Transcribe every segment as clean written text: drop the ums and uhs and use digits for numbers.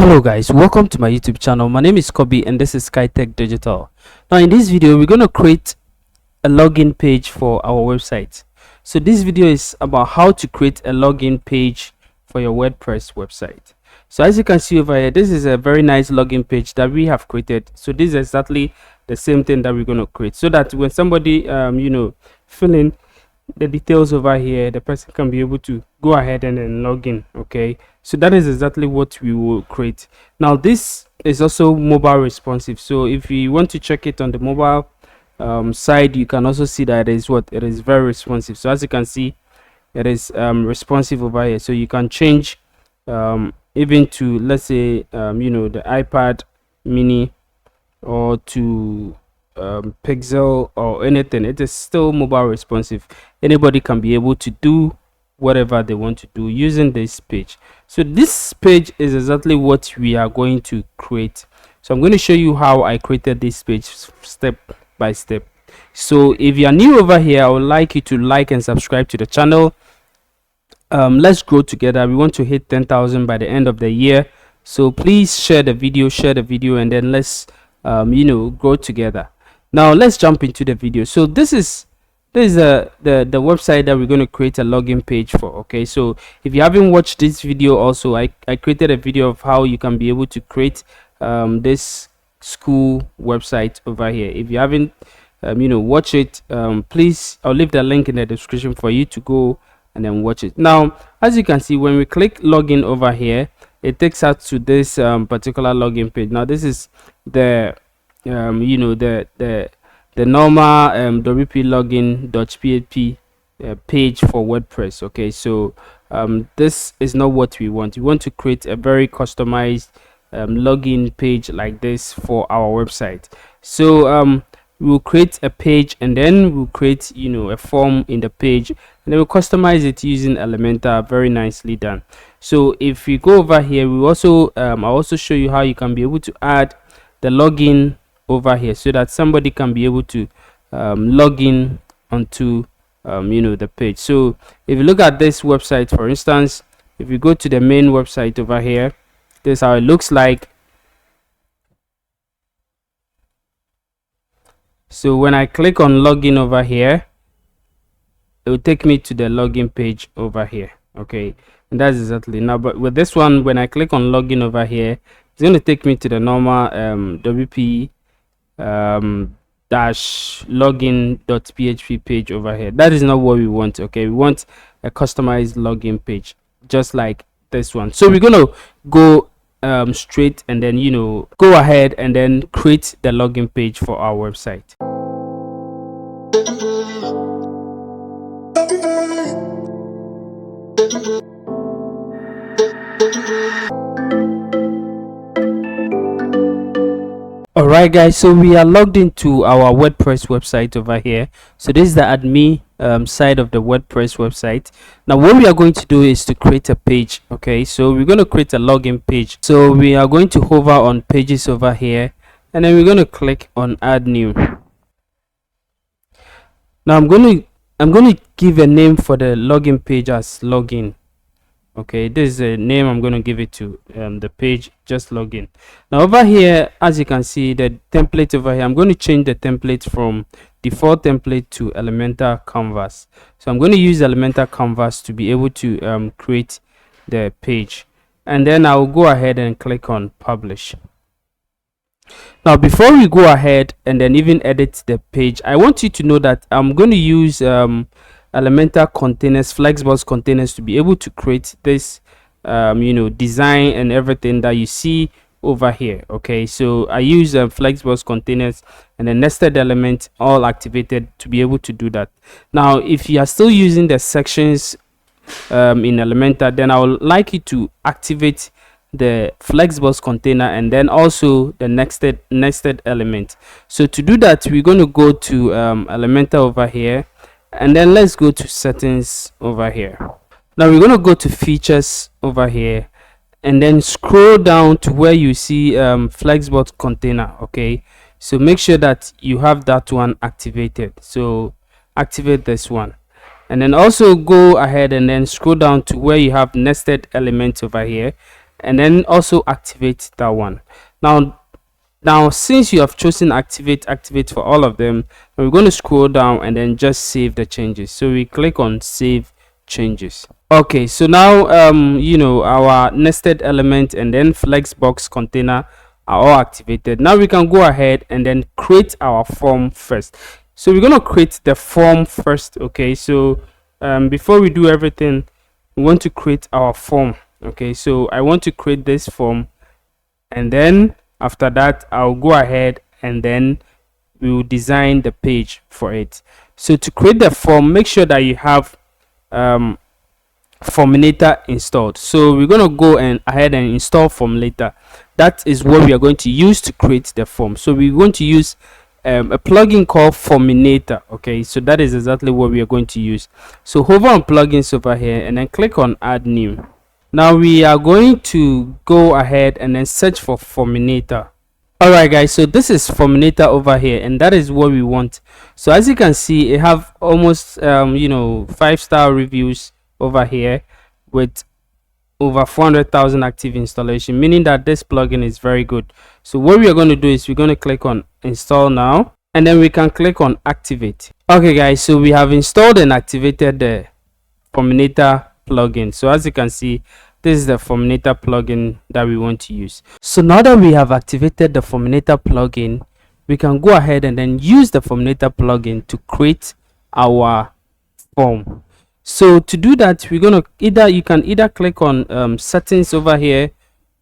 Hello guys, welcome to my YouTube channel. My name is Kobe and this is SkyTech Digital. Now in this video we're going to create a login page for our website. So this video is about how to create a login page for your WordPress website. So as you can see over here, this is a very nice login page that we have created. So this is exactly the same thing that we're going to create, so that when somebody fill in the details over here, the person can be able to go ahead and then log in. Okay, so that is exactly what we will create. Now this is also mobile responsive, so if you want to check it on the mobile side, you can also see that it is very responsive. So as you can see, it is responsive over here, so you can change even to, let's say, the iPad mini or to Pixel or anything. It is still mobile responsive. Anybody can be able to do whatever they want to do using this page. So this page is exactly what we are going to create. So I'm going to show you how I created this page step by step. So if you are new over here, I would like you to like and subscribe to the channel. Let's grow together. We want to hit 10,000 by the end of the year, so please share the video, and then let's grow together. Now let's jump into the video. So this is the website that we're going to create a login page for. Okay, so if you haven't watched this video, also I created a video of how you can be able to create this school website over here. If you haven't watch it, please, I'll leave the link in the description for you to go and then watch it. Now as you can see, when we click login over here, it takes us to this particular login page. Now this is the the normal WP login.php page for WordPress. Okay, so this is not what we want. We want to create a very customized login page like this for our website. So we'll create a page, and then we'll create a form in the page, and then we'll customize it using Elementor. Very nicely done. So if we go over here, we also I'll also show you how you can be able to add the login over here, so that somebody can be able to log in onto the page. So if you look at this website, for instance, if you go to the main website over here, this is how it looks like. So when I click on login over here, it will take me to the login page over here. Okay, and that's exactly now. But with this one, when I click on login over here, it's going to take me to the normal WP dash login.php page over here. That is not what we want. Okay, we want a customized login page just like this one. So we're gonna go straight and then go ahead and then create the login page for our website. Alright guys, so we are logged into our WordPress website over here. So this is the admin side of the WordPress website. Now what we are going to do is to create a page. Okay, so we're going to create a login page. So we are going to hover on pages over here, and then we're going to click on add new. Now I'm going to give a name for the login page as login. Okay, this is a name I'm going to give it to the page, just login. Now over here, as you can see, the template over here, I'm going to change the template from default template to Elementor canvas. So I'm going to use Elementor canvas to be able to create the page, and then I'll go ahead and click on publish. Now before we go ahead and then even edit the page, I want you to know that I'm going to use Elementor containers, Flexbox containers, to be able to create this design and everything that you see over here. Okay, so I use Flexbox containers and the nested element all activated to be able to do that. Now if you are still using the sections in Elementor, then I would like you to activate the Flexbox container and then also the nested element. So to do that, we're going to go to Elementor over here, and then let's go to settings over here. Now we're going to go to features over here, and then scroll down to where you see Flexbox container. Okay, so make sure that you have that one activated. So activate this one, and then also go ahead and then scroll down to where you have nested elements over here, and then also activate that one. Now since you have chosen activate for all of them, we're going to scroll down and then just save the changes. So we click on save changes. Okay, so now our nested element and then flexbox container are all activated. Now we can go ahead and then create our form first. So we're going to create the form first. Okay, so before we do everything, we want to create our form. Okay, so I want to create this form, and then after that I'll go ahead and then we will design the page for it. So to create the form, make sure that you have Forminator installed. So we're going to go ahead and install Forminator. That is what we are going to use to create the form. So we're going to use a plugin called Forminator. Okay, so that is exactly what we are going to use. So hover on plugins over here and then click on add new. Now we are going to go ahead and then search for Forminator. Alright guys, so this is Forminator over here, and that is what we want. So as you can see, it have almost 5-star reviews over here with over 400,000 active installation, meaning that this plugin is very good. So what we are going to do is we're going to click on install now, and then we can click on activate. Okay guys, so we have installed and activated the Forminator plugin. So as you can see, this is the Forminator plugin that we want to use. So now that we have activated the Forminator plugin, we can go ahead and then use the Forminator plugin to create our form. So to do that, we're gonna you can either click on settings over here,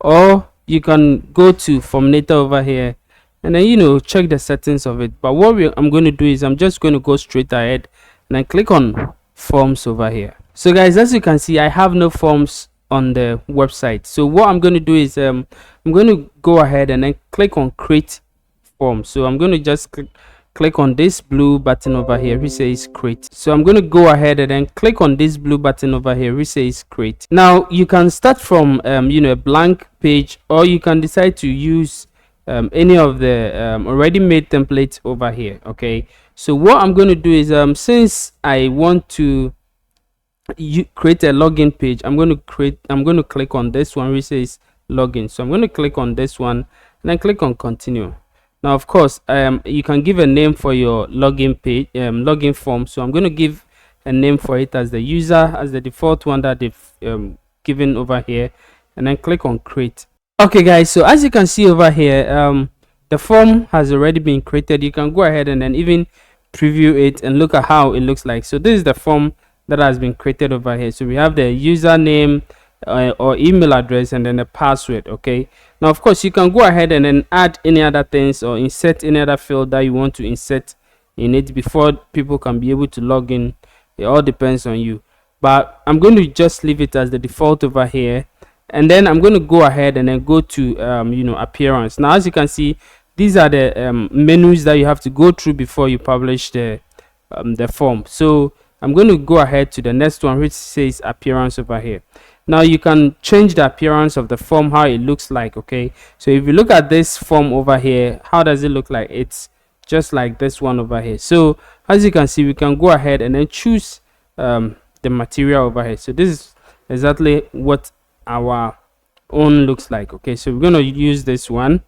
or you can go to Forminator over here and then check the settings of it. But what I'm going to do is I'm just going to go straight ahead and then click on forms over here. So guys, as you can see, I have no forms on the website. So what I'm going to do is I'm going to go ahead and then click on create form. So I'm going to just click on this blue button over here which says create. So I'm going to go ahead and then click on this blue button over here which says create. Now you can start from a blank page, or you can decide to use any of the already made templates over here. Okay, so what I'm going to do is since I want to create a login page, I'm going to click on this one which says login. So I'm going to click on this one and then click on continue. Now of course you can give a name for your login page, login form. So I'm going to give a name for it as the user, as the default one that they've given over here, and then click on create. Okay guys, so as you can see over here, the form has already been created. You can go ahead and then even preview it and look at how it looks like. So this is the form that has been created over here. So we have the username or email address and then the password. Okay, now of course you can go ahead and then add any other things or insert any other field that you want to insert in it before people can be able to log in. It all depends on you, but I'm going to just leave it as the default over here, and then I'm going to go ahead and then go to appearance. Now as you can see, these are the menus that you have to go through before you publish the form. So I'm going to go ahead to the next one which says appearance over here. Now you can change the appearance of the form, how it looks like. Okay, so if you look at this form over here, how does it look like? It's just like this one over here. So as you can see, we can go ahead and then choose the material over here. So this is exactly what our own looks like. Okay, so we're going to use this one,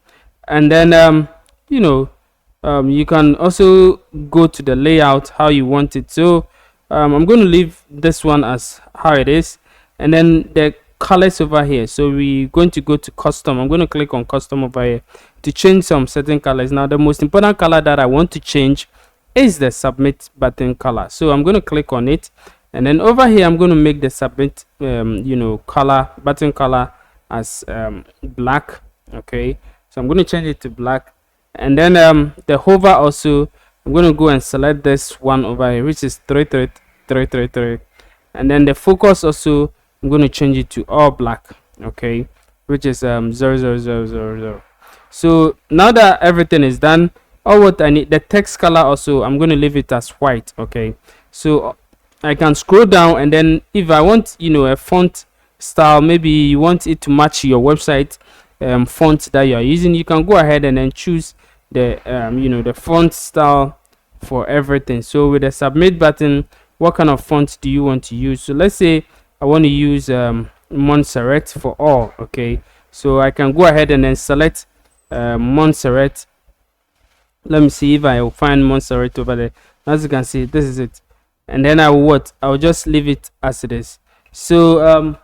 and then you can also go to the layout how you want it. So I'm going to leave this one as how it is, and then the colors over here. So we're going to go to custom. I'm going to click on custom over here to change some certain colors. Now the most important color that I want to change is the submit button color. So I'm going to click on it, and then over here I'm going to make the submit color, button color, as black. Okay, so I'm going to change it to black, and then the hover also, I'm going to go and select this one over here which is 33333, and then the focus also I'm going to change it to all black. Okay, which is 00000. So now that everything is done, all what I need, the text color also I'm going to leave it as white. Okay, so I can scroll down, and then if I want a font style, maybe you want it to match your website font that you are using, you can go ahead and then choose the the font style for everything. So with the submit button, what kind of font do you want to use? So let's say I want to use Montserrat for all. Okay, so I can go ahead and then select Montserrat. Let me see if I will find Montserrat over there. As you can see, this is it, and then I will what, I will just leave it as it is. So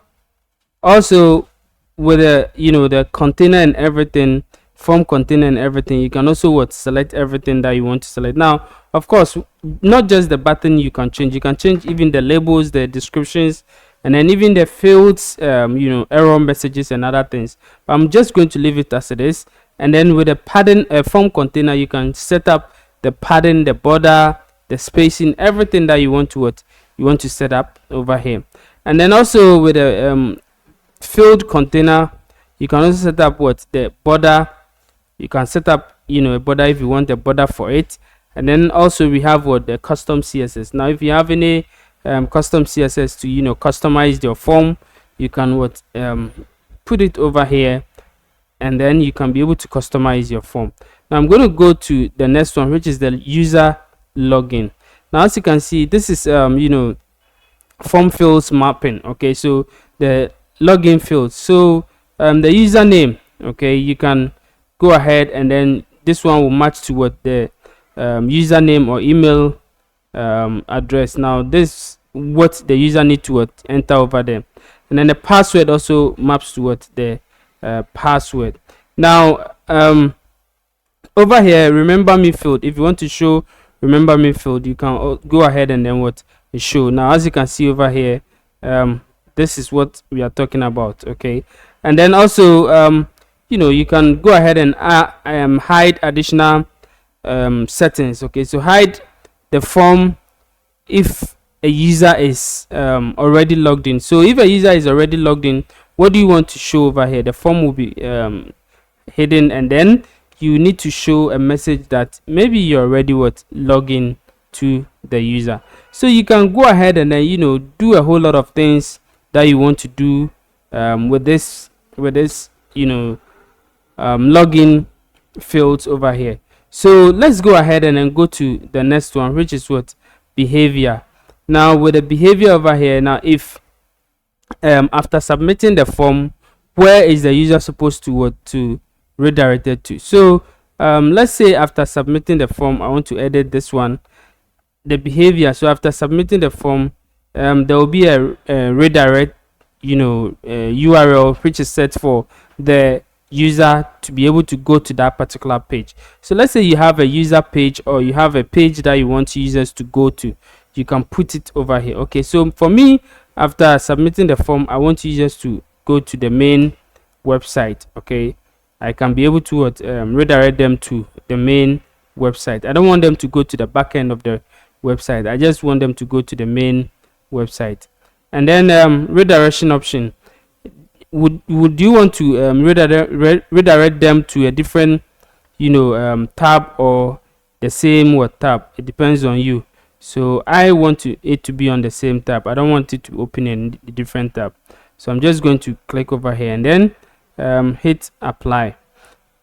also with the, you know, the container and everything, form container and everything, you can also what, select everything that you want to select. Now of course, not just the button you can change, you can change even the labels, the descriptions, and then even the fields, you know, error messages and other things. But I'm just going to leave it as it is. And then with the padding, form container, you can set up the padding, the border, the spacing, everything that you want to what, you want to set up over here. And then also with the field container, you can also set up what, the border. You can set up, you know, a border if you want a border for it. And then also we have what, the custom CSS. Now if you have any custom CSS to, you know, customize your form, you can what, put it over here, and then you can be able to customize your form. Now I'm going to go to the next one, which is the user login. Now as you can see, this is you know, form fields mapping. Okay, so the login field, so the username, okay, you can go ahead and then this one will match to what, the username or email address. Now this what the user need to what, enter over there, and then the password also maps to what, the password. Now over here, remember me field, if you want to show remember me field, you can go ahead and then what, show. Now as you can see over here, this is what we are talking about. Okay, and then also you know, you can go ahead and hide additional settings. Okay, so hide the form if a user is already logged in. So if a user is already logged in, what do you want to show over here? The form will be hidden, and then you need to show a message that maybe you're already what, logging to the user. So you can go ahead and then, you know, do a whole lot of things that you want to do with this you know, login fields over here. So let's go ahead and then go to the next one, which is what, behavior. Now with the behavior over here, now if after submitting the form, where is the user supposed to what, to redirect it to? So let's say after submitting the form, I want to edit this one, the behavior. So after submitting the form, there will be a redirect, you know, URL which is set for the user to be able to go to that particular page. So let's say you have a user page, or you have a page that you want users to go to, you can put it over here. Okay, so for me, after submitting the form, I want users to go to the main website. Okay, I can be able to redirect them to the main website. I don't want them to go to the back end of the website, I just want them to go to the main website. And then redirection option, would you want to redirect them to a different, you know, tab, or the same what tab? It depends on you. So I want it to be on the same tab. I don't want it to open in a different tab. So I'm just going to click over here and then hit apply.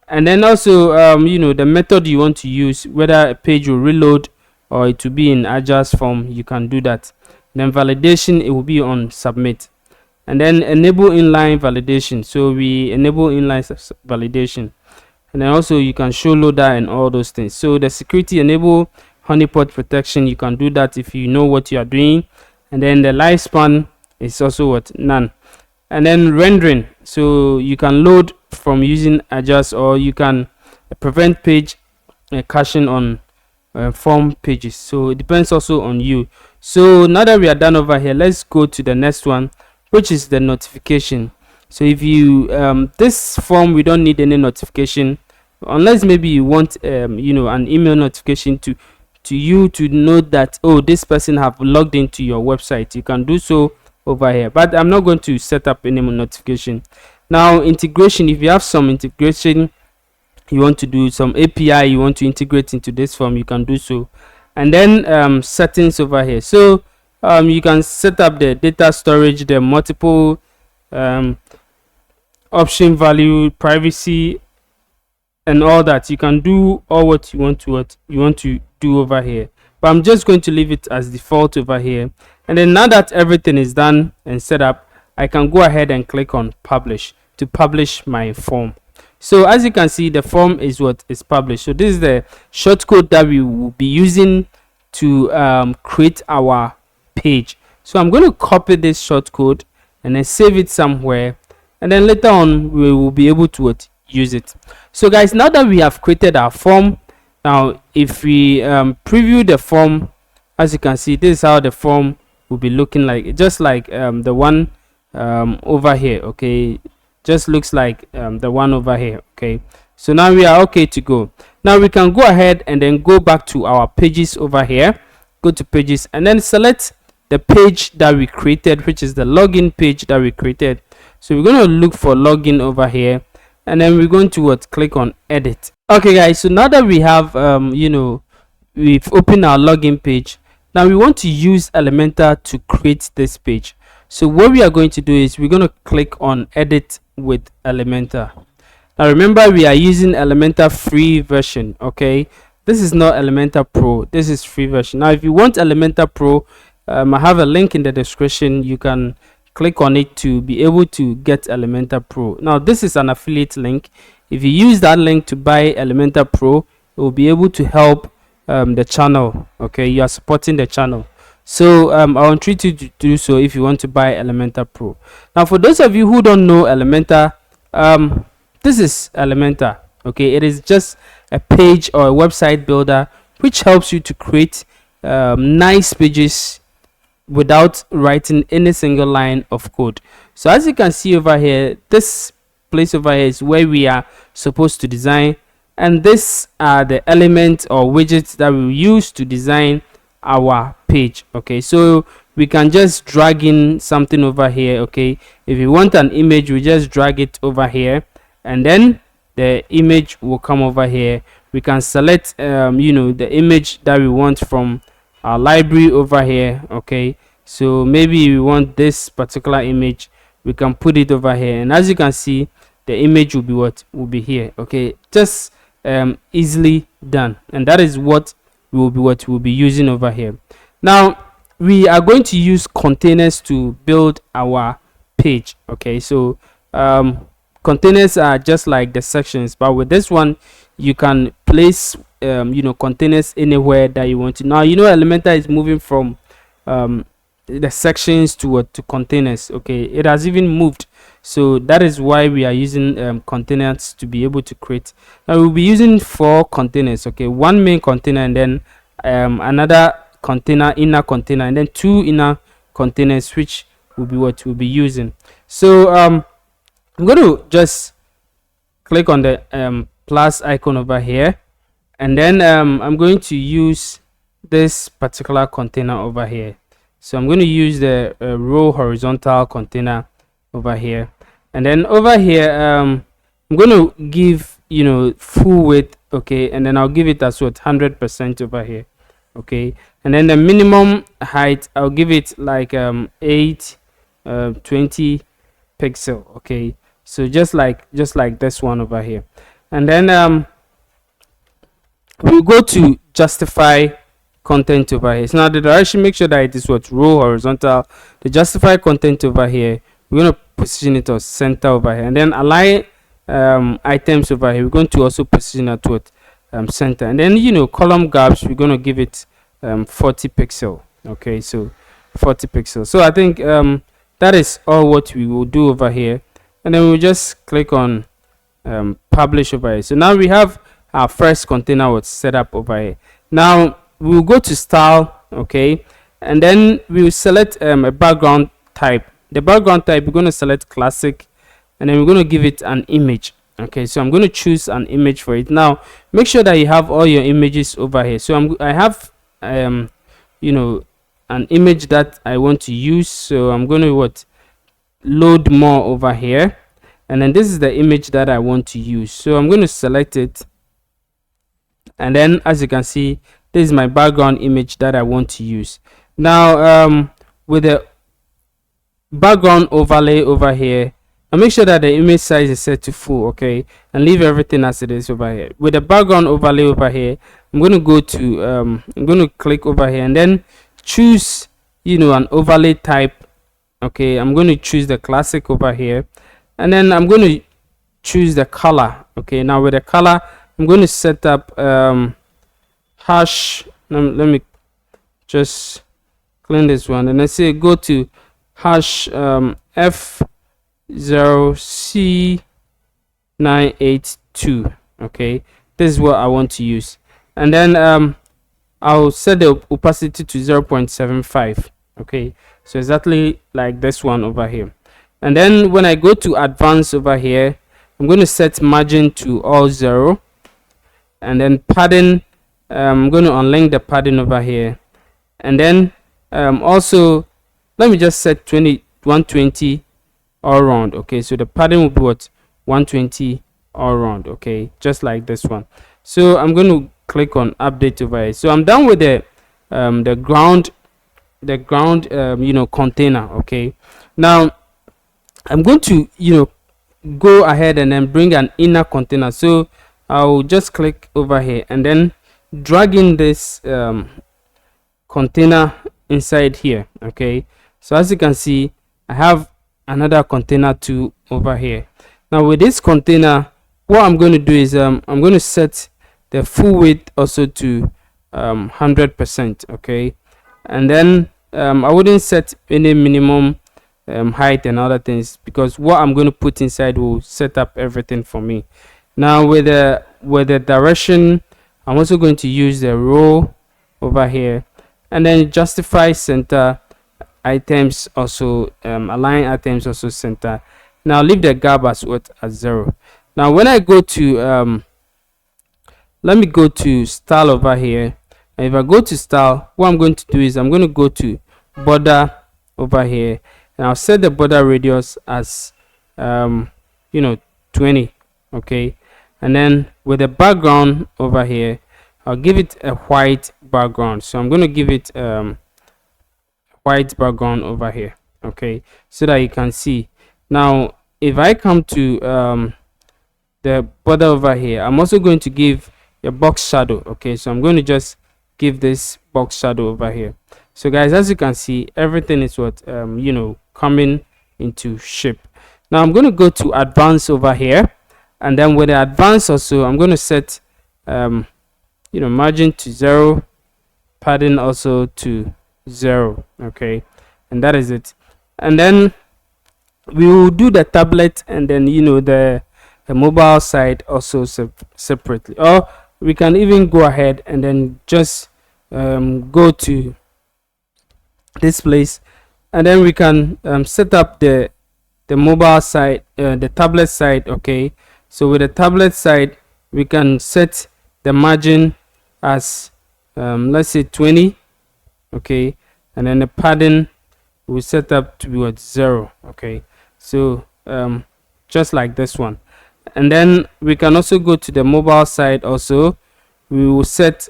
And then also you know, the method you want to use, whether a page will reload or it will be in Ajax form, you can do that. Then validation, it will be on submit. And then enable inline validation, so we enable inline validation. And then also you can show loader and all those things. So the security, enable honeypot protection, you can do that if you know what you are doing. And then the lifespan is also what, none. And then rendering, so you can load from using Ajax, or you can prevent page caching on form pages. So it depends also on you. So now that we are done over here, let's go to the next one, which is the notification. So if you this form, we don't need any notification, unless maybe you want you know, an email notification to you to know that, oh, this person have logged into your website. You can do so over here, but I'm not going to set up any notification. Now integration, if you have some integration, you want to do some API, you want to integrate into this form, you can do so. And then settings over here, so you can set up the data storage, the multiple option value, privacy, and all that. You can do all what you want to do over here, but I'm just going to leave it as default over here. And then now that everything is done and set up, I can go ahead and click on publish to publish my form. So as you can see, the form is what is published. So this is the shortcode that we will be using to create our page. So I'm going to copy this shortcode and then save it somewhere, and then later on we will be able to use it. So guys, now that we have created our form, now if we preview the form, as you can see, this is how the form will be looking like, just like the one over here. Okay, just looks like the one over here. Okay, so now we are okay to go. Now we can go ahead and then go back to our pages over here, go to pages, and then select the page that we created, which is the login page that we created. So we're going to look for login over here, and then we're going to click on edit. Okay guys, so now that we have we've opened our login page, now we want to use Elementor to create this page. So what we are going to do is we're going to click on edit with Elementor. Now remember, we are using Elementor free version. Okay, this is not Elementor Pro, this is free version. Now if you want Elementor Pro, I have a link in the description. You can click on it to be able to get Elementor Pro. Now this is an affiliate link. If you use that link to buy Elementor Pro, it will be able to help the channel. Okay, you are supporting the channel. So I want you to do so if you want to buy Elementor Pro. Now for those of you who don't know Elementor, this is Elementor. Okay, it is just a page or a website builder which helps you to create nice pages without writing any single line of code. So as you can see over here, this place over here is where we are supposed to design, and these are the elements or widgets that we will use to design our page. Okay, so we can just drag in something over here. Okay, if you want an image, we just drag it over here, and then the image will come over here. We can select the image that we want from our library over here. Okay, so maybe we want this particular image, we can put it over here, and as you can see, the image will be will be here. Okay, just easily done, and that is what we'll be using over here. Now we are going to use containers to build our page. Okay, so containers are just like the sections, but with this one you can place containers anywhere that you want to. Now Elementor is moving from the sections to containers. Okay, it has even moved, so that is why we are using containers to be able to create. Now we'll be using 4 containers. Okay, one main container, and then another container, inner container, and then 2 inner containers, which will be what we'll be using. So I'm going to just click on the plus icon over here, and then I'm going to use this particular container over here. So I'm going to use the row horizontal container over here, and then over here I'm going to give full width. Okay, and then I'll give it as 100% over here. Okay, and then the minimum height, I'll give it like 20 pixel. Okay, so just like this one over here, and then we'll go to justify content over here. So now the direction, make sure that it is row horizontal. The justify content over here, we're going to position it as center over here, and then align items over here, we're going to also position it at center, and then column gaps, we're going to give it 40 pixel. Okay, so 40 pixels. So I think that is all what we will do over here, and then we'll just click on publish over here. So now we have our first container set up over here. Now we'll go to style. Okay, and then we will select a background type. The background type, we're going to select classic, and then we're going to give it an image. Okay, so I'm going to choose an image for it. Now make sure that you have all your images over here. So I have an image that I want to use, so I'm going to load more over here, and then this is the image that I want to use, so I'm going to select it, and then as you can see, this is my background image that I want to use. Now with the background overlay over here, and make sure that the image size is set to full. Okay, and leave everything as it is over here. With the background overlay over here, I'm going to go to I'm going to click over here, and then choose an overlay type Okay, I'm going to choose the classic over here, and then I'm going to choose the color. Okay, now with the color, I'm going to set up hash. Let me just clean this one, and I say go to hash F0C982. okay, this is what I want to use, and then I'll set the opacity to 0.75. okay, so exactly like this one over here. And then when I go to advanced over here, I'm going to set margin to all 0, and then padding, I'm going to unlink the padding over here, and then also let me just set 120 all round. Okay, so the padding will be what, 120 all round. Okay, just like this one. So I'm going to click on update over here. So I'm done with the ground container. Okay, now I'm going to go ahead and then bring an inner container. So I'll just click over here and then drag in this container inside here. Okay, so as you can see, I have another container too over here. Now with this container, what I'm going to do is I'm going to set the full width also to 100%. okay, and then I wouldn't set any minimum height and other things, because what I'm going to put inside will set up everything for me. Now with the direction, I'm also going to use the row over here, and then justify center items also, align items also center. Now leave the gap as what, as 0. Now when I go to let me go to style over here, and if I go to style, what I'm going to do is I'm going to go to border over here, and I'll set the border radius as 20. okay, and then with the background over here, I'll give it a white background. So I'm going to give it white background over here. Okay, so that you can see. Now if I come to the border over here, I'm also going to give a box shadow. Okay, so I'm going to just give this box shadow over here. So guys, as you can see, everything is what coming into shape. Now I'm going to go to advanced over here, and then with the advanced also, I'm going to set margin to 0, padding also to 0. okay, and that is it. And then we will do the tablet and then the mobile side also separately, or we can even go ahead and then just go to this place, and then we can set up the mobile side, the tablet side. Okay, so with the tablet side, we can set the margin as let's say 20. okay, and then the padding will set up to be what, 0. okay, so just like this one. And then we can also go to the mobile side also. We will set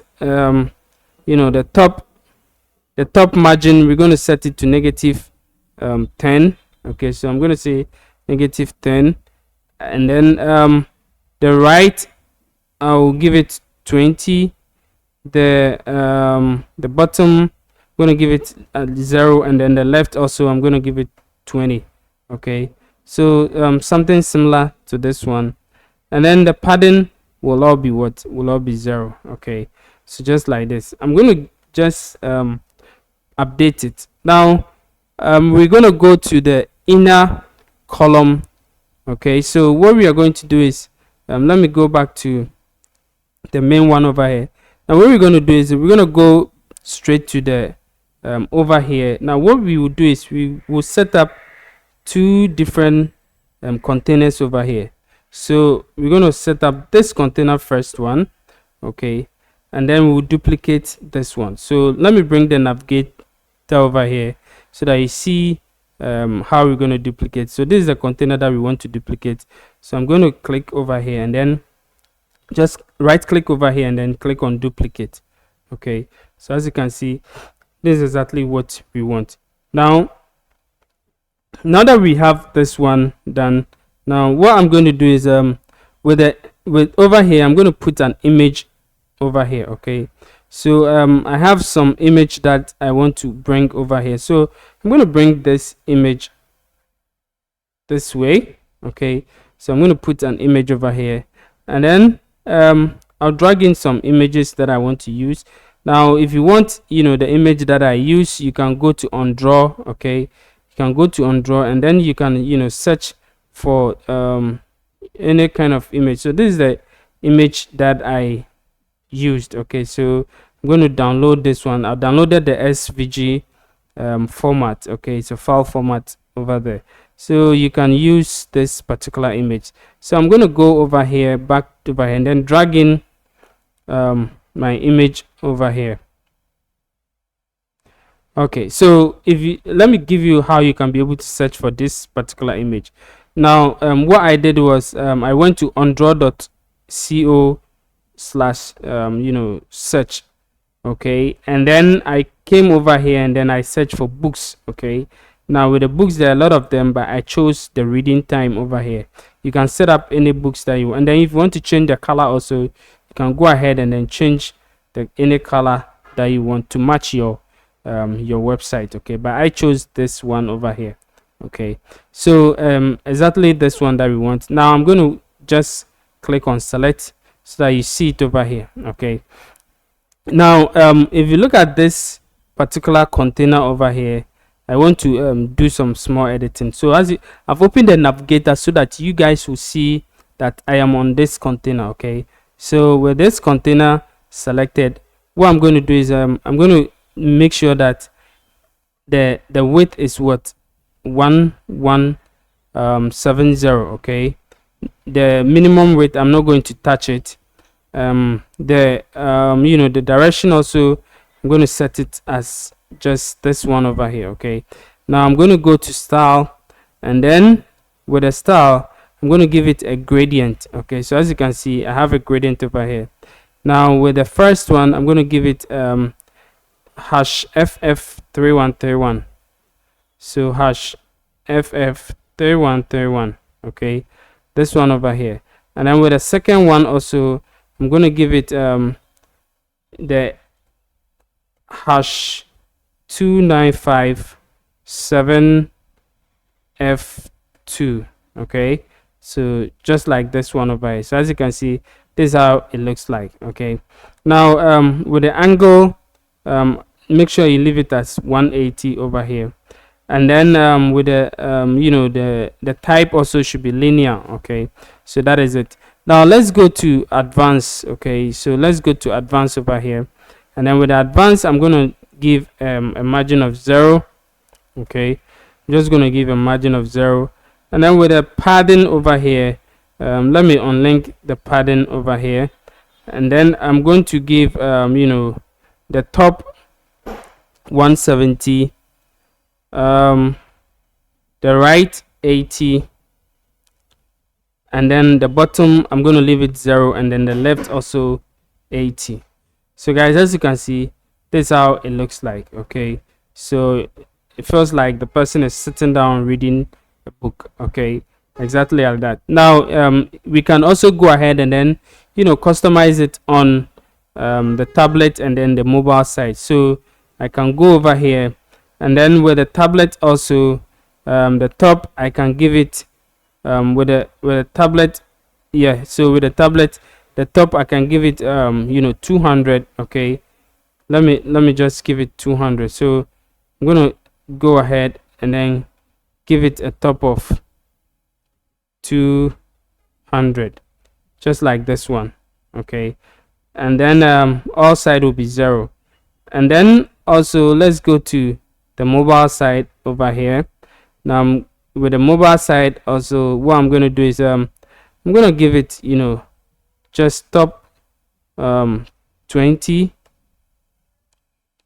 the top margin, we're going to set it to negative 10. okay, so I'm going to say negative 10, and then the right, I'll give it 20. The bottom, I'm going to give it 0, and then the left also, I'm going to give it 20. okay, so something similar to this one. And then the padding will all be what, will all be 0. okay, so just like this. I'm going to just update it. Now we're going to go to the inner column. okay, so what we are going to do is let me go back to the main one over here. Now what we're going to do is we're going to go straight to the over here. Now what we will do is we will set up 2 different containers over here. So we're going to set up this container first one. okay, and then we'll duplicate this one. So let me bring the navigator over here so that you see how we're going to duplicate. So this is the container that we want to duplicate. So I'm going to click over here and then just right click over here and then click on duplicate. okay, so as you can see, this is exactly what we want. Now that we have this one done, now what I'm going to do is with over here, I'm going to put an image over here. okay, so I have some image that I want to bring over here. So I'm going to bring this image this way. Okay, so I'm going to put an image over here, and then I'll drag in some images that I want to use. Now if you want, the image that I use, you can go to undraw. Okay, you can go to undraw, and then you can search for any kind of image. So this is the image that I used. Okay, so I'm going to download this one. I downloaded the SVG format. Okay, it's a file format over there, so you can use this particular image. So I'm going to go over here, back over here, and then drag in my image over here. Okay, so let me give you how you can be able to search for this particular image. Now what I did was I went to undraw.co / search. Okay, and then I came over here and then I searched for books. Okay, now with the books, there are a lot of them, but I chose the reading time over here. You can set up any books that you want, and then if you want to change the color also, you can go ahead and then change any color that you want to match your website. Okay, but I chose this one over here. Okay, so exactly this one that we want. Now I'm going to just click on select so that you see it over here. Okay, now if you look at this particular container over here, I want to do some small editing. So I've opened the navigator so that you guys will see that I am on this container. Okay, so with this container selected, what I'm going to do is I'm going to make sure that the width is what 1170. Okay, the minimum width, I'm not going to touch it. The direction also, I'm going to set it as just this one over here. Okay, now I'm going to go to style, and then with the style, I'm going to give it a gradient. Okay, so as you can see, I have a gradient over here. Now with the first one, I'm going to give it hash ff3131. so hash ff3131. okay, this one over here. And then with the second one also, I'm going to give it the hash 2957f2. okay, so just like this one over here. So as you can see, this is how it looks like. Okay, now with the angle, make sure you leave it as 180 over here. And then with the the type also should be linear. Okay, so that is it. Now let's go to advanced. Okay, so let's go to advanced over here, and then with the advanced, I'm going to give a margin of 0. Okay, I'm just going to give a margin of 0. And then with the padding over here, let me unlink the padding over here, and then I'm going to give the top 170, the right 80, and then the bottom I'm going to leave it 0, and then the left also 80. So guys, as you can see, this is how it looks like. Okay, so it feels like the person is sitting down reading a book. Okay, exactly like that. Now we can also go ahead and then customize it on the tablet and then the mobile side. So I can go over here, and then with the tablet also, the top I can give it with the tablet. Yeah, so with the tablet, the top I can give it 200. Okay, let me just give it 200. So I'm gonna go ahead and then give it a top of 200, just like this one. Okay, and then all side will be 0. And then also let's go to the mobile side over here. Now with the mobile side also, what I'm going to do is I'm going to give it just top 20.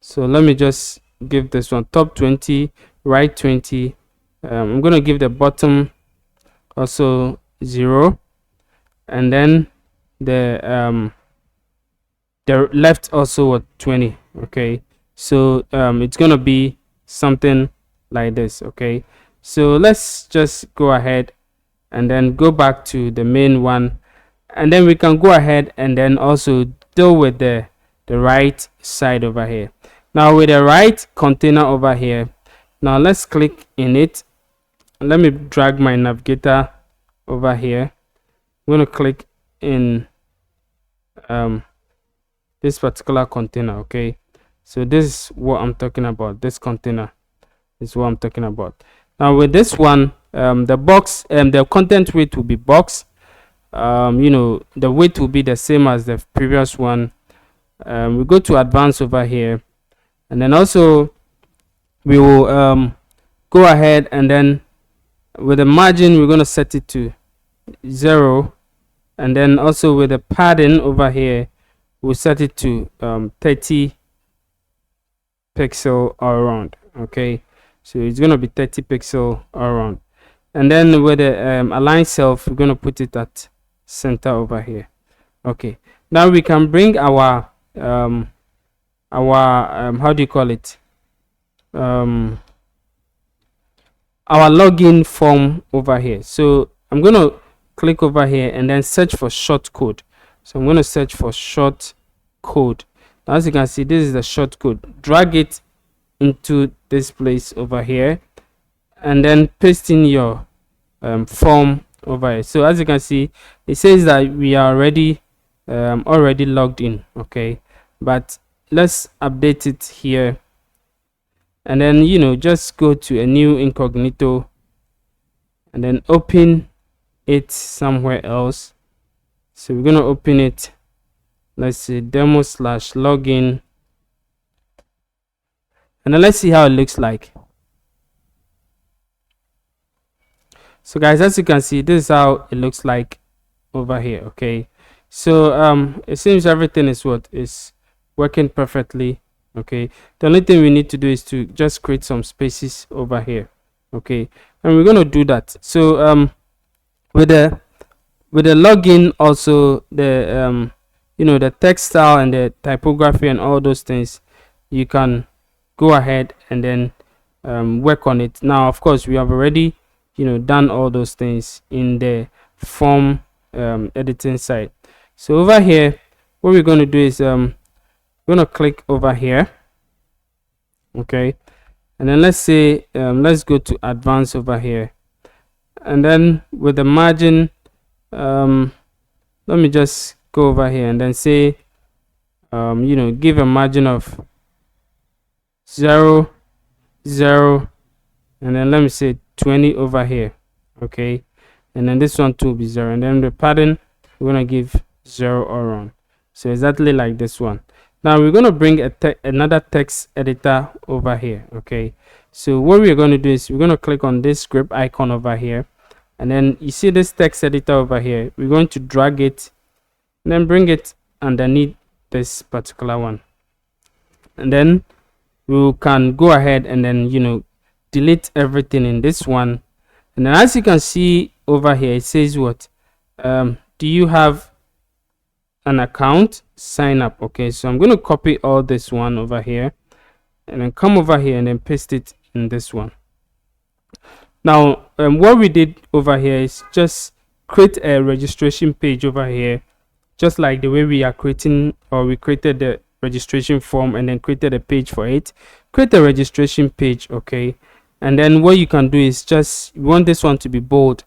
So let me just give this one top 20, right 20. I'm going to give the bottom also 0, and then the left also at 20. Okay, so it's gonna be something like this. Okay, so let's just go ahead and then go back to the main one, and then we can go ahead and then also deal with the right side over here. Now with the right container over here, Now let's click in it. Let me drag my navigator over here. I'm going to click in this particular container. Okay, so this is what I'm talking about. This container is what I'm talking about. Now with this one, the box and the content weight will be box. The weight will be the same as the previous one. We go to advanced over here, and then also we will go ahead, and then with the margin we're going to set it to 0, and then also with the padding over here we'll set it to 30 pixel around. Okay, so it's going to be 30 pixel around, and then with the align self we're going to put it at center over here. Okay, now we can bring our how do you call it, our login form over here. So I'm going to click over here and then search for short code. So I'm going to search for short code. Now, as you can see, this is the short code. Drag it into this place over here and then paste in your form over here. So as you can see, it says that we are already logged in. Okay, but let's update it here, and then just go to a new incognito and then open it somewhere else. So we're going to open it, let's say demo/login, and then let's see how it looks like. So guys, as you can see, this is how it looks like over here. Okay, so it seems everything is working perfectly. Okay, the only thing we need to do is to just create some spaces over here. Okay, and we're going to do that. So with the login, also the the text style and the typography and all those things, you can go ahead and then work on it. Now of course we have already done all those things in the form editing side. So over here what we're going to do is we're going to click over here. Okay, and then let's say let's go to advanced over here, and then with the margin let me just go over here and then say give a margin of 0, 0, and then let me say 20 over here. Okay, and then this one too will be 0, and then the pattern we're going to give 0 around. So exactly like this one. Now we're going to bring another text editor over here. Okay, so what we're going to do is we're going to click on this script icon over here, and then you see this text editor over here. We're going to drag it and then bring it underneath this particular one, and then we can go ahead and then delete everything in this one. And then as you can see over here, it says what do you have an account? Sign up. Okay, so I'm going to copy all this one over here and then come over here and then paste it in this one. Now what we did over here is just create a registration page over here, just like the way we are creating, or we created the registration form and then created a page for it. Create a registration page. Okay, and then what you can do is just, you want this one to be bold,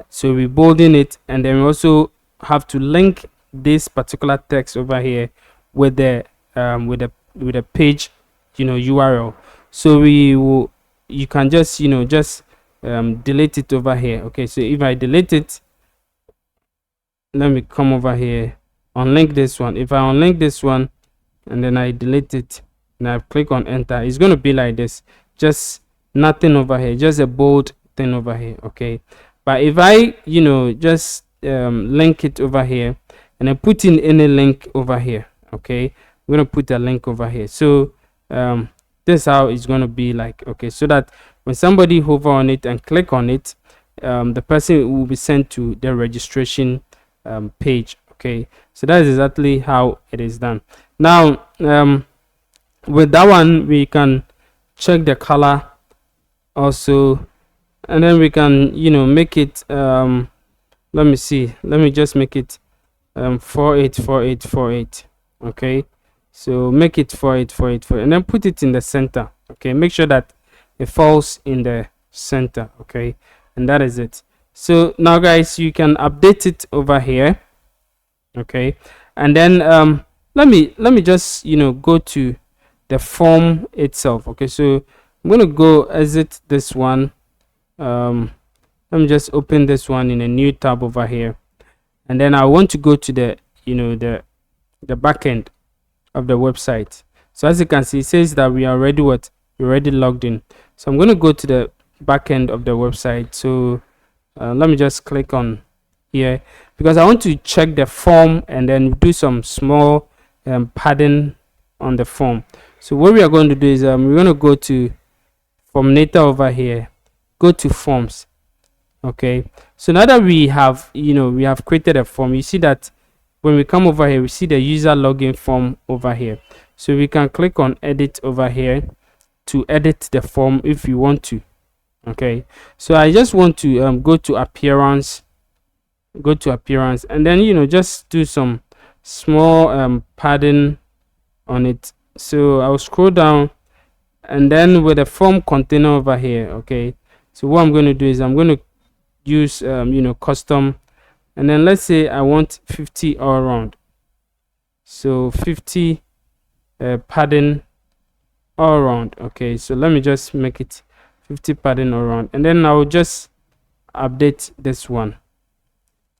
so we bolding it, and then we also have to link this particular text over here with the page URL. So you can just delete it over here. Okay, so if I delete it, let me come over here, unlink this one. If I unlink this one and then I delete it and I click on enter, it's going to be like this, just nothing over here, just a bold thing over here. Okay, but if I just link it over here and then put in any link over here, okay, we're going to put a link over here. So this is how it's going to be like. Okay, so that when somebody hover on it and click on it, the person will be sent to the registration page. Okay, so that is exactly how it is done. Now with that one we can check the color also, and then we can make it let me see, let me just make it 484848. Okay, so make it 484848 and then put it in the center. Okay, make sure that it falls in the center. Okay, and that is it. So now guys, you can update it over here. Okay, and then let me just go to the form itself. Okay, so I'm going to go exit this one. Let me just open this one in a new tab over here, and then I want to go to the the back end of the website. So as you can see, it says that we are already we're already logged in. So I'm going to go to the back end of the website. So let me just click on here, because I want to check the form and then do some small padding on the form. So what we are going to do is we're going to go to Forminator over here, go to forms. Okay, so now that we have we have created a form, you see that when we come over here, we see the user login form over here. So we can click on edit over here to edit the form if you want to. Okay, so I just want to go to appearance, and then just do some small padding on it. So I'll scroll down, and then with the form container over here. Okay, so what I'm going to do is I'm going to use custom, and then let's say I want 50 all around. So 50 padding all around. Okay, so let me just make it 50 padding all around, and then I'll just update this one.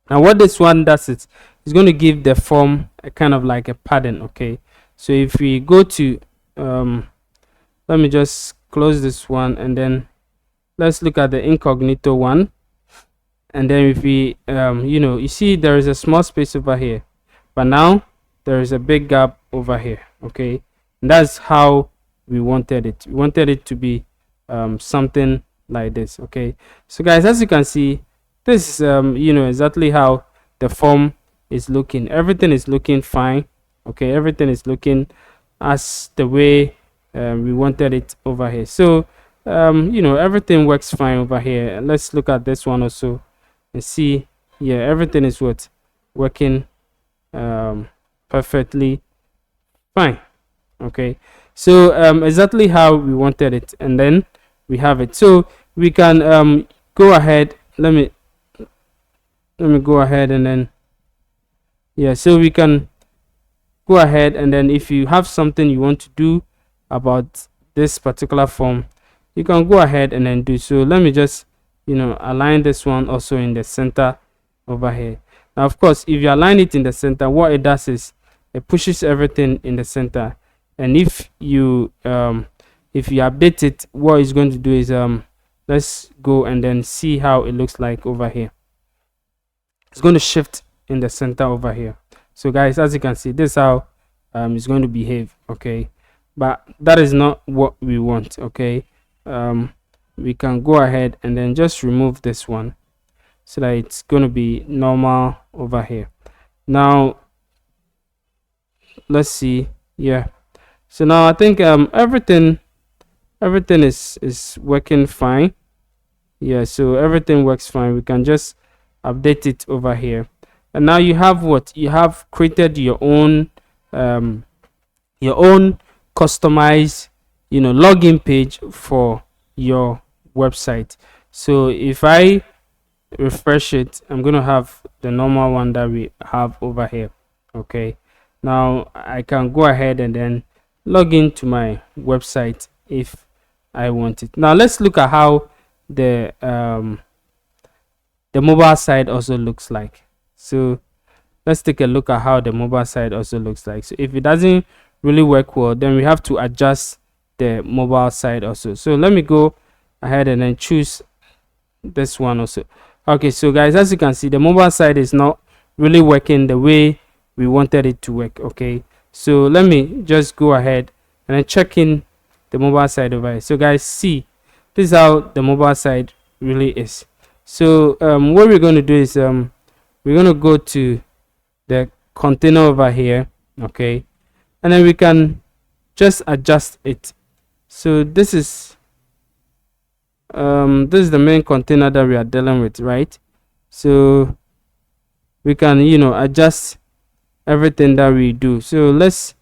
Now what this one does is it's going to give the form a kind of like a padding. Okay, so if we go to let me just close this one, and then let's look at the incognito one. And then if we you see there is a small space over here, but now there is a big gap over here. Okay, and that's how we wanted it. We wanted it to be something like this. Okay, so guys, as you can see, this is exactly how the form is looking. Everything is looking fine. Okay, everything is looking as the way we wanted it over here. So everything works fine over here. And let's look at this one also and see. Yeah, everything is working perfectly fine. Okay, so exactly how we wanted it, and then we have it. So we can go ahead. Let me go ahead, and then so we can go ahead, and then if you have something you want to do about this particular form, you can go ahead and then do so. Let me just align this one also in the center over here. Now of course, if you align it in the center, what it does is it pushes everything in the center, and if you update it, what it's going to do is let's go and then see how it looks like over here. It's going to shift in the center over here. So guys, as you can see, this is how it's going to behave. Okay, but that is not what we want. Okay, we can go ahead and then just remove this one so that it's going to be normal over here. Now let's see. Yeah, so now I think everything is working fine. Yeah, so everything works fine. We can just update it over here, and now you have created your own customized login page for your website. So if I refresh it, I'm going to have the normal one that we have over here. Okay, now I can go ahead and then log into my website if I want it. Now let's look at how the mobile side also looks like. So let's take a look at how the mobile side also looks like. So if it doesn't really work well, then we have to adjust the mobile side also. So let me go ahead and then choose this one also. Okay, so guys, as you can see, the mobile side is not really working the way we wanted it to work. Okay, so let me just go ahead and then check in the mobile side over here. So guys, see, this is how the mobile side really is. So what we're going to do is we're going to go to the container over here. Okay, and then we can just adjust it. So this is the main container that we are dealing with, right? So we can adjust everything that we do. So let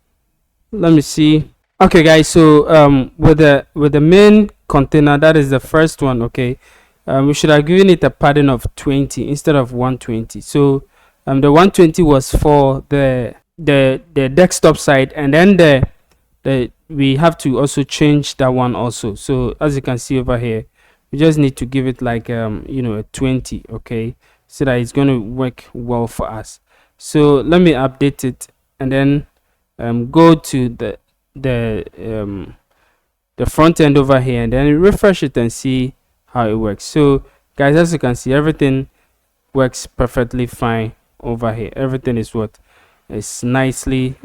me see. Okay guys, so with the main container, that is the first one. Okay, we should have given it a padding of 20 instead of 120. So the 120 was for the desktop side, and then we have to also change that one also. So as you can see over here, we just need to give it like a 20, okay, so that it's going to work well for us. So let me update it, and then go to the front end over here, and then refresh it and see how it works. So guys, as you can see, everything works perfectly fine over here. Everything is nicely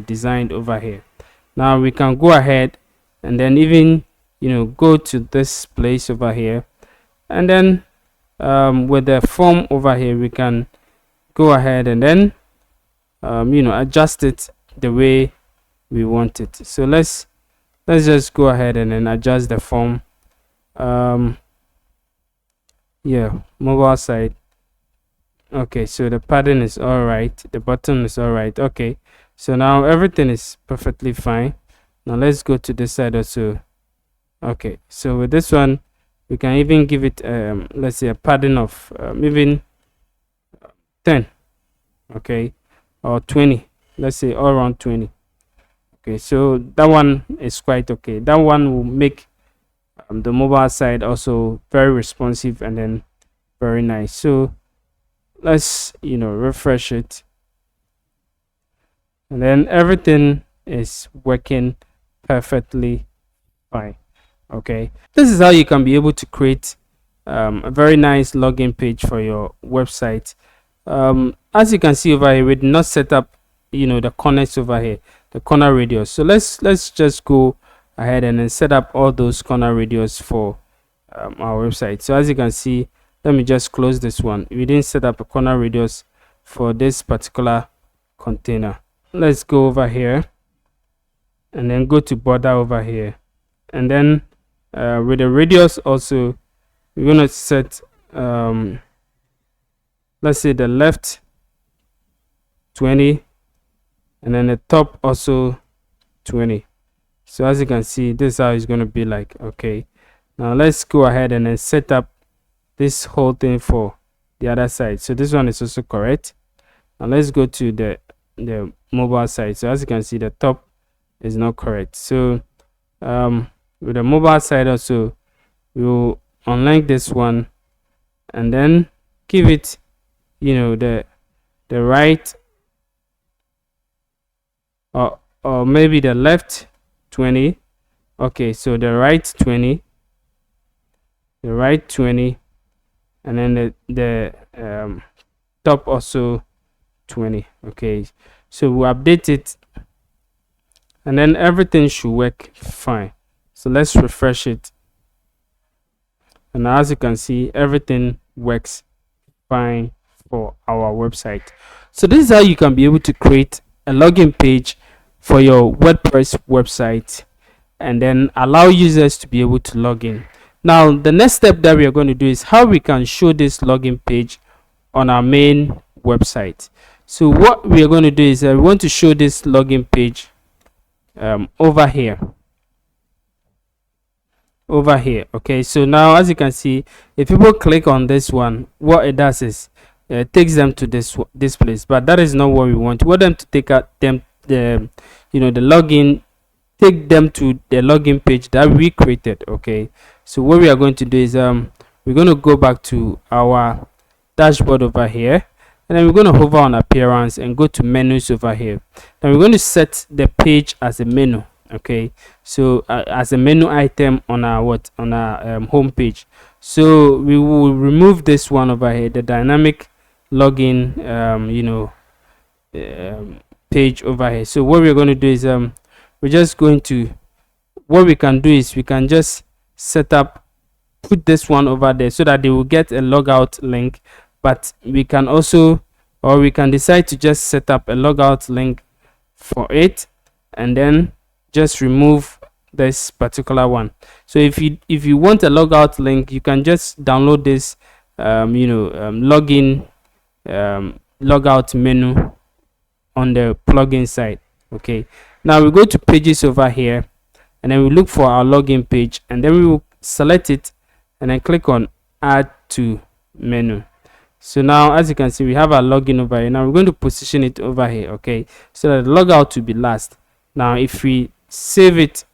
designed over here. Now we can go ahead and then even go to this place over here, and then with the form over here, we can go ahead and then adjust it the way we want it. So let's just go ahead and then adjust the form. Yeah, mobile side. Okay, so the pattern is all right, the button is all right. Okay, so now everything is perfectly fine. Now let's go to this side also. Okay, so with this one, we can even give it let's say a padding of even 10, okay, or 20. Let's say all around 20. Okay, so that one is quite okay. That one will make the mobile side also very responsive and then very nice. So let's refresh it, and then everything is working perfectly fine. Okay, this is how you can be able to create a very nice login page for your website. As you can see over here, we did not set up the corners over here, the corner radius. So let's just go ahead and then set up all those corner radius for our website. So as you can see, let me just close this one. We didn't set up a corner radius for this particular container. Let's go over here and then go to border over here, and then with the radius also, we're going to set let's say the left 20, and then the top also 20. So as you can see, this is how it's going to be like. Okay, now let's go ahead and then set up this whole thing for the other side. So this one is also correct. Now let's go to the mobile side. So as you can see, the top is not correct. So with the mobile side also, we will unlink this one and then give it the right, or maybe the left 20. Okay, so the right 20, the right 20, and then the top also 20. Okay, so we update it, and then everything should work fine. So let's refresh it, and as you can see, everything works fine for our website. So this is how you can be able to create a login page for your WordPress website and then allow users to be able to log in. Now the next step that we are going to do is how we can show this login page on our main website. So what we are going to do is we want to show this login page over here. Okay, so now as you can see, if people click on this one, what it does is it takes them to this place, but that is not what we want. We want them to take the login, take them to the login page that we created. Okay, so what we are going to do is we're going to go back to our dashboard over here, and then we're going to hover on appearance and go to menus over here. Then we're going to set the page as a menu. Okay, so as a menu item on our home page. So we will remove this one over here, the dynamic login page over here. So what we're going to do is we're just going to, what we can do is we can just put this one over there so that they will get a logout link, but we can also, or we can decide to just set up a logout link for it and then just remove this particular one. So if you want a logout link, you can just download this login logout menu on the plugin side. Okay, now we go to pages over here, and then we look for our login page, and then we will select it and then click on add to menu. So now, as you can see, we have our login over here. Now we're going to position it over here, okay, so that the logout will be last. Now if we save it,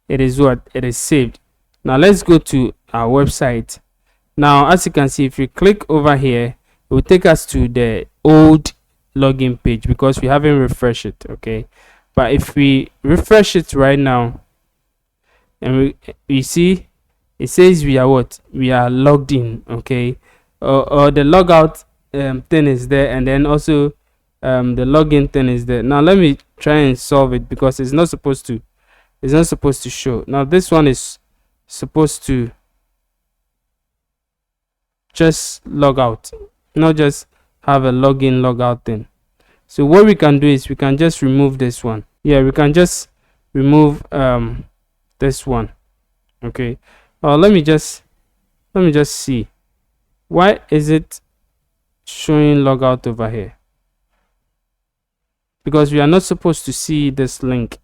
it is what it is saved. Now let's go to our website. Now as you can see, if we click over here, it will take us to the old login page because we haven't refreshed it, okay. But if we refresh it right now, and we see it says we are what, we are logged in, okay, or the logout thing is there, and then also the login thing is there. Now let me try and solve it because it's not supposed to show. Now this one is supposed to just log out, not just have a login logout thing. So what we can do is we can just remove this one. Yeah, we can just remove this one, okay. Let me just see, why is it showing logout over here? Because we are not supposed to see this link,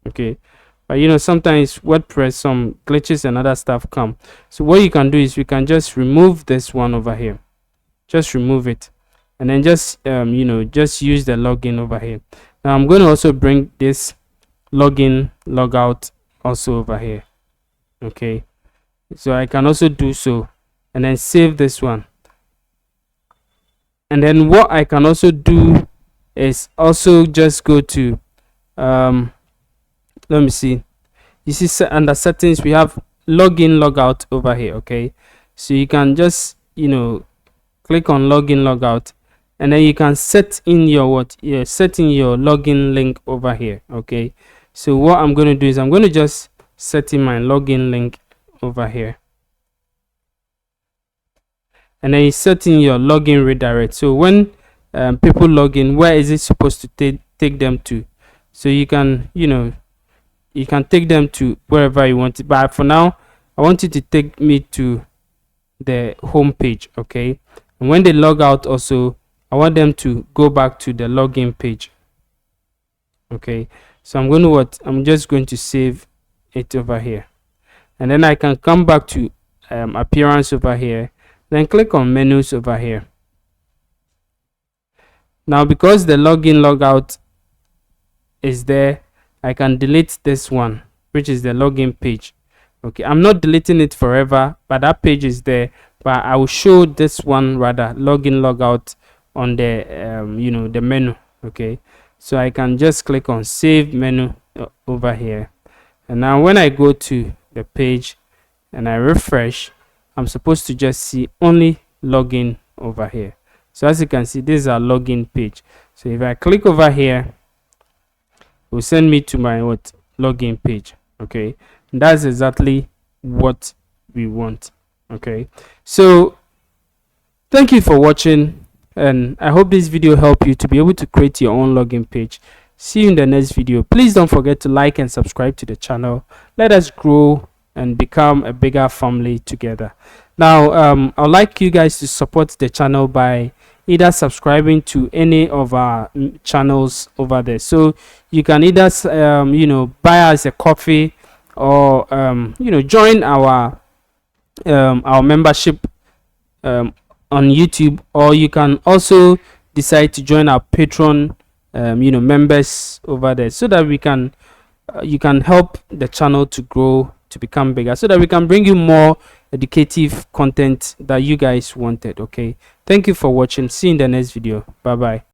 okay. But you know, sometimes WordPress, some glitches and other stuff come. So what you can do is we can just remove this one over here, just remove it, and then just you know, just use the login over here. Now I'm going to also bring this login logout also over here, okay. So I can also do so, and then save this one. And then what I can also do is also just go to let me see, you see under settings we have login logout over here, okay. So you can just, you know, click on login logout, and then you can set in your setting your login link over here, okay. So what I'm going to do is I'm going to just set in my login link over here, and then you set in your login redirect. So when people log in, where is it supposed to take them to? So you can, you know, you can take them to wherever you want it, but for now I want it to take me to the home page, okay. And when they log out also, I want them to go back to the login page, okay. So I'm going to I'm just going to save it over here, and then I can come back to appearance over here, then click on menus over here. Now because the login logout is there, I can delete this one, which is the login page, okay. I'm not deleting it forever, but that page is there, but I will show this one rather, login logout, on the you know, the menu, okay. So I can just click on save menu over here, and now when I go to the page and I refresh, I'm supposed to just see only login over here. So as you can see, this is our login page. So if I click over here, it will send me to my login page, okay. And that's exactly what we want, okay. So thank you for watching, and I hope this video helped you to be able to create your own login page. See you in the next video. Please don't forget to like and subscribe to the channel. Let us grow and become a bigger family together. Now I'd like you guys to support the channel by either subscribing to any of our channels over there. So you can either you know, buy us a coffee, or you know, join our membership on YouTube, or you can also decide to join our Patreon you know, members over there, so that we can you can help the channel to grow, to become bigger, so that we can bring you more educative content that you guys wanted, okay. Thank you for watching. See you in the next video. Bye bye.